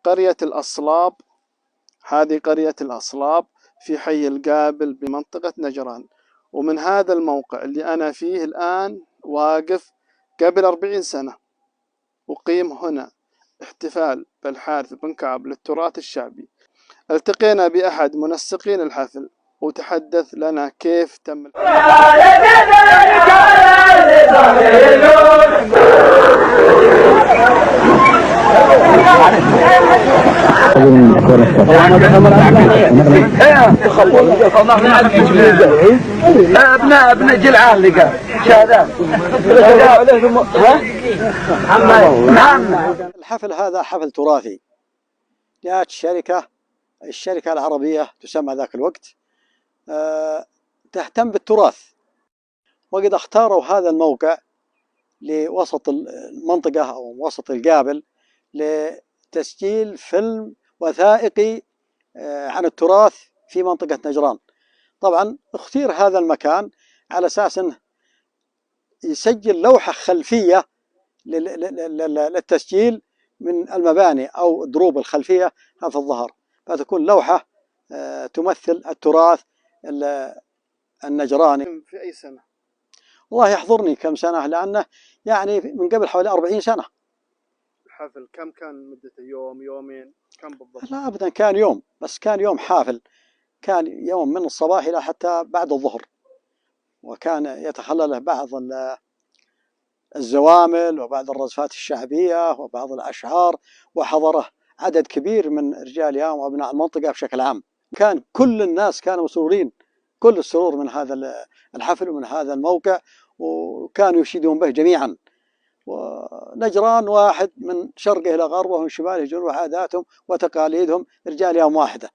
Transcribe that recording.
قرية الأصلاب. هذه قرية الأصلاب في حي القابل بمنطقة نجران. ومن هذا الموقع اللي أنا فيه الآن واقف، قبل 40 سنة أقيم هنا احتفال بالحارث بن كعب للتراث الشعبي. التقينا بأحد منسقين الحفل وتحدث لنا كيف تم ابن جلعان اللي قال شهادات. الحفل هذا حفل تراثي. جاءت الشركة العربية تسمى ذاك الوقت تهتم بالتراث، وقد اختاروا هذا الموقع لوسط المنطقة أو وسط القابل لتسجيل فيلم وثائقي عن التراث في منطقة نجران. طبعا اختير هذا المكان على أساس أنه يسجل لوحة خلفية للتسجيل من المباني أو الدروب الخلفية في الظهر، فتكون لوحة تمثل التراث النجراني. في أي سنة؟ والله يحضرني كم سنة، لأنه يعني من قبل حوالي 40 سنة. الحفل كم كان مدته؟ يوم، يومين، كم بالضبط؟ لا أبدا، كان يوم، بس كان يوم حافل، كان يوم من الصباح إلى حتى بعد الظهر، وكان يتخلله بعض الزوامل وبعض الرزفات الشعبية وبعض الأشعار، وحضره عدد كبير من رجال يام وأبناء المنطقة بشكل عام. كان كل الناس كانوا مسرورين كل السرور من هذا الحفل ومن هذا الموقع، وكانوا يشيدون به جميعا. ونجران واحد من شرقه إلى غربه ومن شماله جنوبه، عاداتهم وتقاليدهم رجال يام واحدة.